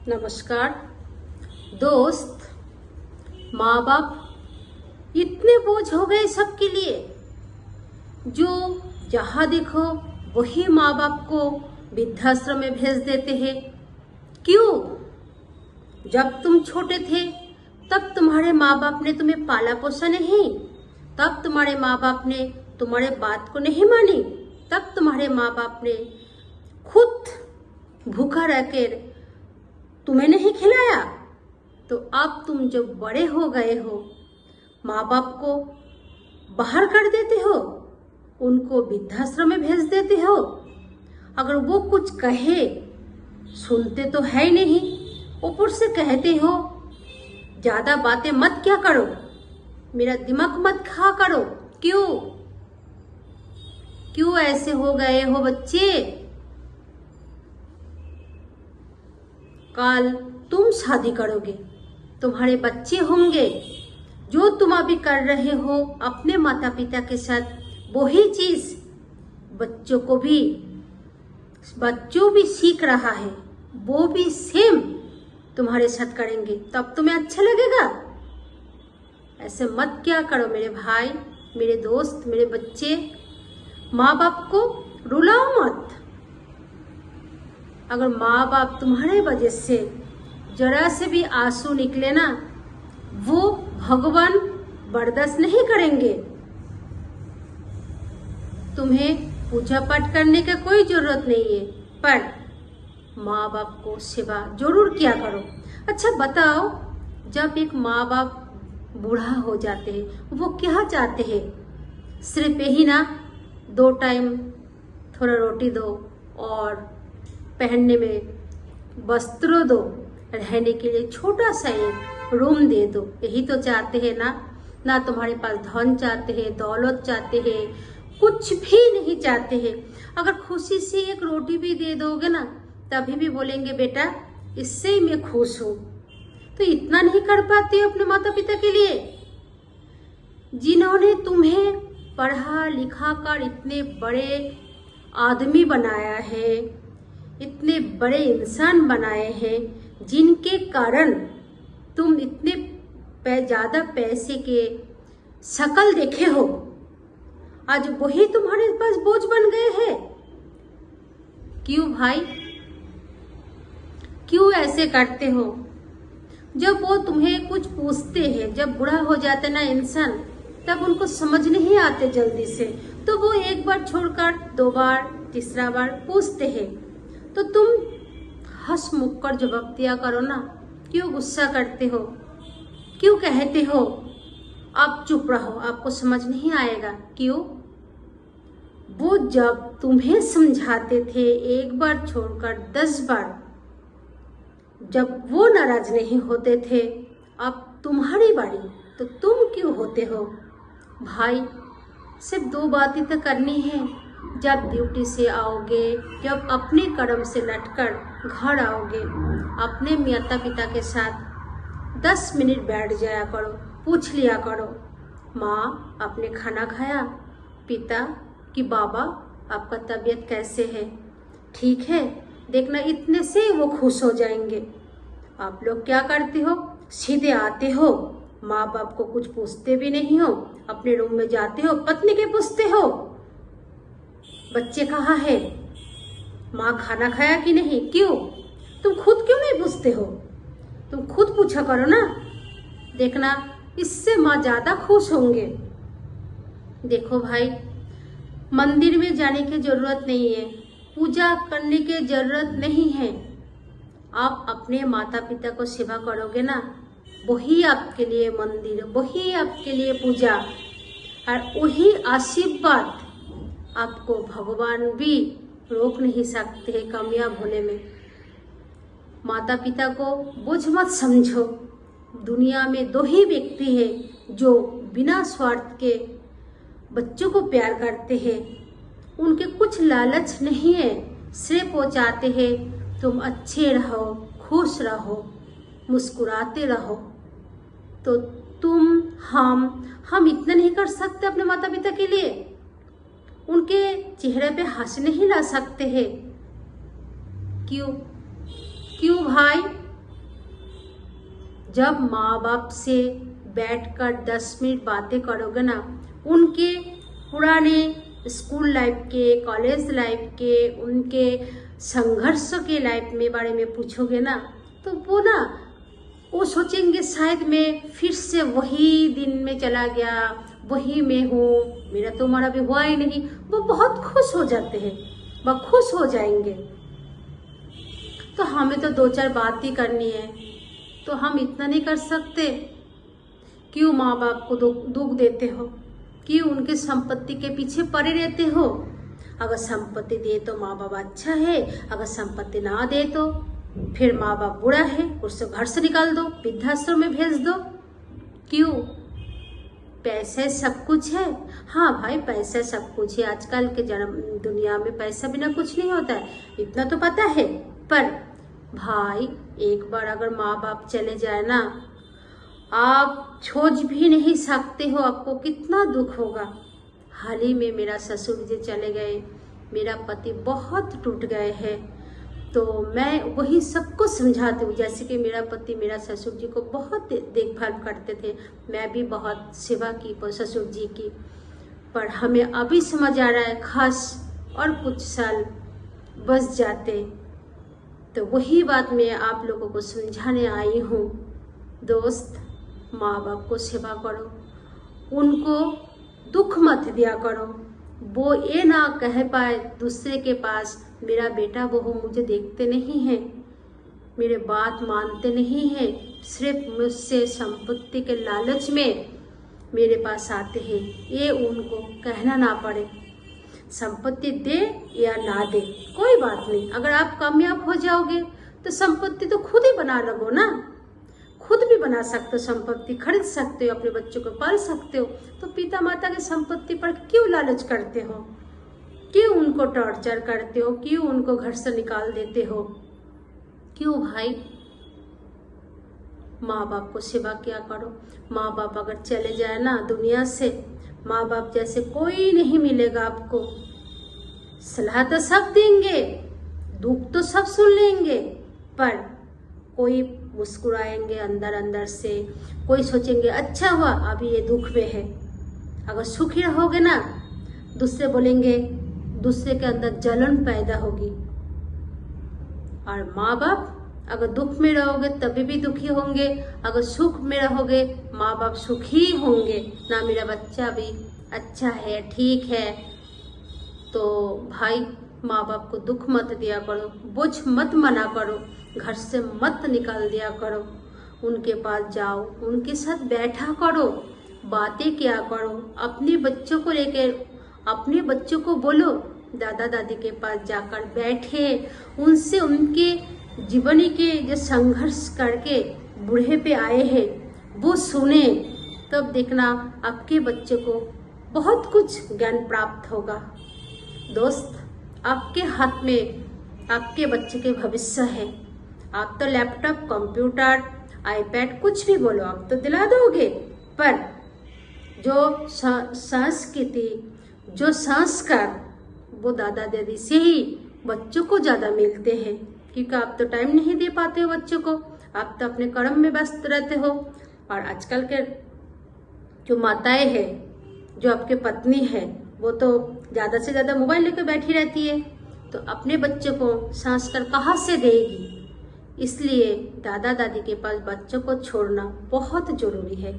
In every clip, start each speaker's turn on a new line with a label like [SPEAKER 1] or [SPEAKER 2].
[SPEAKER 1] नमस्कार दोस्त। माँ बाप इतने बोझ हो गए सबके लिए, जो जहाँ देखो वही माँ बाप को वृद्धाश्रम में भेज देते हैं। क्यों? जब तुम छोटे थे तब तुम्हारे माँ बाप ने तुम्हें पाला पोसा नहीं, तब तुम्हारे माँ बाप ने तुम्हारे बात को नहीं मानी, तब तुम्हारे माँ बाप ने खुद भूखा रहकर तुम्हें नहीं खिलाया। तो अब तुम जब बड़े हो गए हो, माँ बाप को बाहर कर देते हो, उनको वृद्धाश्रम में भेज देते हो। अगर वो कुछ कहे सुनते तो है ही नहीं, ऊपर से कहते हो ज्यादा बातें मत क्या करो, मेरा दिमाग मत खा करो। क्यों क्यों ऐसे हो गए हो बच्चे? कल तुम शादी करोगे, तुम्हारे बच्चे होंगे। जो तुम अभी कर रहे हो अपने माता पिता के साथ, वही चीज बच्चों भी सीख रहा है, वो भी सेम तुम्हारे साथ करेंगे, तब तुम्हें अच्छा लगेगा। ऐसे मत क्या करो मेरे भाई, मेरे दोस्त, मेरे बच्चे। माँ बाप को रुलाओ मत। अगर माँ बाप तुम्हारे वजह से जरा से भी आंसू निकले ना, वो भगवान बर्दाश्त नहीं करेंगे। तुम्हें पूजा पाठ करने का कोई जरूरत नहीं है, पर माँ बाप को सेवा जरूर किया करो। अच्छा बताओ, जब एक माँ बाप बूढ़ा हो जाते हैं, वो क्या चाहते हैं? सिर्फ यही ना, 2 टाइम थोड़ा रोटी दो और पहनने में वस्त्र दो, रहने के लिए छोटा सा एक रूम दे दो। यही तो चाहते हैं ना? ना तुम्हारे पास धन चाहते हैं, दौलत चाहते हैं, कुछ भी नहीं चाहते हैं। अगर खुशी से एक रोटी भी दे दोगे ना, तभी भी बोलेंगे बेटा इससे ही मैं खुश हूँ। तो इतना नहीं कर पाते अपने माता पिता के लिए, जिन्होंने तुम्हें पढ़ा लिखा कर इतने बड़े आदमी बनाया है, इतने बड़े इंसान बनाए हैं, जिनके कारण तुम इतने ज्यादा पैसे के शकल देखे हो, आज वही तुम्हारे पास बोझ बन गए हैं। क्यों भाई, क्यों ऐसे करते हो? जब वो तुम्हें कुछ पूछते हैं, जब बुरा हो जाता ना इंसान, तब उनको समझ नहीं आते जल्दी से, तो वो एक बार छोड़कर 2 बार 3रा बार पूछते हैं। तो तुम हंस मुख कर जवाब दिया करो ना। क्यों गुस्सा करते हो? क्यों कहते हो आप चुप रहो, आपको समझ नहीं आएगा? क्यों? वो जब तुम्हें समझाते थे 1 बार छोड़कर 10 बार, जब वो नाराज नहीं होते थे, अब तुम्हारी बारी, तो तुम क्यों होते हो? भाई सिर्फ 2 बातें तो करनी है। जब ड्यूटी से आओगे, जब अपने कर्म से लटकर घर आओगे, अपने माता पिता के साथ 10 मिनट बैठ जाया करो, पूछ लिया करो, माँ आपने खाना खाया? पिता कि बाबा आपका तबीयत कैसे है? ठीक है? देखना इतने से वो खुश हो जाएंगे। आप लोग क्या करते हो? सीधे आते हो, माँ बाप को कुछ पूछते भी नहीं हो, अपने रूम में जाते हो, पत्नी के पूछते हो बच्चे कहाँ है, माँ खाना खाया कि नहीं? क्यों? तुम खुद क्यों नहीं पूछते हो? तुम खुद पूछा करो ना, देखना इससे माँ ज्यादा खुश होंगे। देखो भाई, मंदिर में जाने की जरूरत नहीं है, पूजा करने की जरूरत नहीं है। आप अपने माता पिता को सेवा करोगे ना, वही आपके लिए मंदिर, वही आपके लिए पूजा, और वही आशीर्वाद आपको भगवान भी रोक नहीं सकते हैं कामयाब होने में। माता पिता को बोझ मत समझो। दुनिया में 2 ही व्यक्ति हैं जो बिना स्वार्थ के बच्चों को प्यार करते हैं। उनके कुछ लालच नहीं है, सिर्फ वो चाहते हैं तुम अच्छे रहो, खुश रहो, मुस्कुराते रहो। तो तुम हम इतना नहीं कर सकते अपने माता पिता के लिए? उनके चेहरे पे हंसी नहीं ला सकते हैं? क्यों? क्यों भाई? जब माँ बाप से बैठकर 10 मिनट बातें करोगे ना, उनके पुराने स्कूल लाइफ के, कॉलेज लाइफ के, उनके संघर्ष के लाइफ में बारे में पूछोगे ना, तो वो सोचेंगे शायद मैं फिर से वही दिन में चला गया, वही मैं हूँ, मेरा तो हमारा भी हुआ ही नहीं। वो बहुत खुश हो जाते हैं, वो खुश हो जाएंगे। तो हमें तो 2-4 बात ही करनी है, तो हम इतना नहीं कर सकते? क्यों माँ बाप को दुख देते हो? क्यों उनके संपत्ति के पीछे पड़े रहते हो? अगर संपत्ति दे तो माँ बाप अच्छा है, अगर संपत्ति ना दे तो फिर माँ बाप बुरा है, उससे घर से निकाल दो, वृद्धाश्रम में भेज दो। क्यों? पैसे सब कुछ है। हाँ भाई, पैसा सब कुछ है। आजकल के दुनिया में पैसा बिना कुछ नहीं होता है, इतना तो पता है। पर भाई, एक बार अगर माँ बाप चले जाए ना, आप सोच भी नहीं सकते हो आपको कितना दुख होगा। हाल ही में मेरा ससुर जी चले गए, मेरा पति बहुत टूट गए हैं। तो मैं वही सबको समझाती हूँ, जैसे कि मेरा पति मेरा ससुर जी को बहुत देखभाल करते थे, मैं भी बहुत सेवा की ससुर जी की। पर हमें अभी समझ आ रहा है, खास और कुछ साल बच जाते। तो वही बात मैं आप लोगों को समझाने आई हूँ। दोस्त, माँ बाप को सेवा करो, उनको दुख मत दिया करो। वो ये ना कह पाए दूसरे के पास, मेरा बेटा बहू मुझे देखते नहीं हैं, मेरे बात मानते नहीं हैं, सिर्फ मुझसे संपत्ति के लालच में मेरे पास आते हैं। ये उनको कहना ना पड़े। संपत्ति दे या ना दे कोई बात नहीं, अगर आप कामयाब हो जाओगे तो संपत्ति तो खुद ही बना लगो ना। खुद भी बना सकते हो, संपत्ति खरीद सकते हो, अपने बच्चों को पाल सकते हो। तो पिता माता की संपत्ति पर क्यों लालच करते हो? क्यों उनको टॉर्चर करते हो? क्यों उनको घर से निकाल देते हो? क्यों भाई? माँ बाप को सेवा किया करो। माँ बाप अगर चले जाए ना दुनिया से, माँ बाप जैसे कोई नहीं मिलेगा आपको। सलाह तो सब देंगे, दुख तो सब सुन लेंगे, पर कोई मुस्कुराएंगे अंदर अंदर से, कोई सोचेंगे अच्छा हुआ अभी ये दुख में है। अगर सुखी रहोगे ना, दूसरे बोलेंगे, दूसरे के अंदर जलन पैदा होगी। और माँ बाप अगर दुख में रहोगे तभी भी दुखी होंगे, अगर सुख में रहोगे माँ बाप सुखी होंगे ना। मेरा बच्चा भी अच्छा है, ठीक है। तो भाई, माँ बाप को दुख मत दिया करो, बोझ मत मना करो, घर से मत निकाल दिया करो। उनके पास जाओ, उनके साथ बैठा करो, बातें किया करो। अपने बच्चों को लेकर अपने बच्चों को बोलो, दादा दादी के पास जाकर बैठे, उनसे उनके जीवनी के जो संघर्ष करके बूढ़े पे आए हैं वो सुने। तब देखना आपके बच्चे को बहुत कुछ ज्ञान प्राप्त होगा। दोस्त, आपके हाथ में आपके बच्चे के भविष्य है। आप तो लैपटॉप, कंप्यूटर, आईपैड कुछ भी बोलो आप तो दिला दोगे, पर जो संस्कृति, जो संस्कार वो दादा दादी से ही बच्चों को ज़्यादा मिलते हैं। क्योंकि आप तो टाइम नहीं दे पाते हो बच्चों को, आप तो अपने कर्म में व्यस्त रहते हो। और आजकल के जो माताएं हैं, जो आपके पत्नी है, वो तो ज़्यादा से ज़्यादा मोबाइल लेकर बैठी रहती है। तो अपने बच्चों को संस्कार कहाँ से देगी? इसलिए दादा दादी के पास बच्चों को छोड़ना बहुत ज़रूरी है।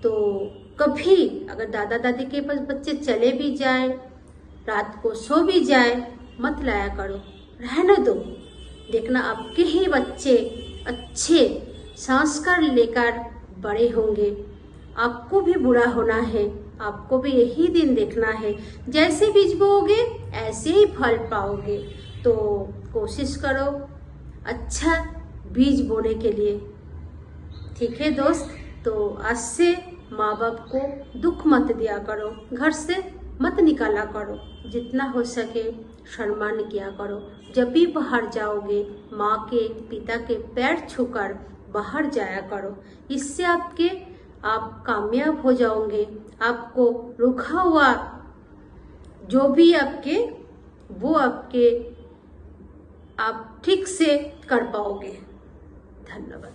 [SPEAKER 1] तो कभी अगर दादा दादी के पास बच्चे चले भी जाए, रात को सो भी जाए, मत लाया करो, रहने दो। देखना आपके ही बच्चे अच्छे संस्कार लेकर बड़े होंगे। आपको भी बुरा होना है, आपको भी यही दिन देखना है। जैसे बीज बोओगे ऐसे ही फल पाओगे। तो कोशिश करो अच्छा बीज बोने के लिए, ठीक है दोस्त? तो आज से माँ बाप को दुख मत दिया करो, घर से मत निकाला करो, जितना हो सके सम्मान किया करो। जब भी बाहर जाओगे माँ के, पिता के पैर छूकर बाहर जाया करो। इससे आप कामयाब हो जाओगे। आपको रुका हुआ जो भी आप ठीक से कर पाओगे। धन्यवाद।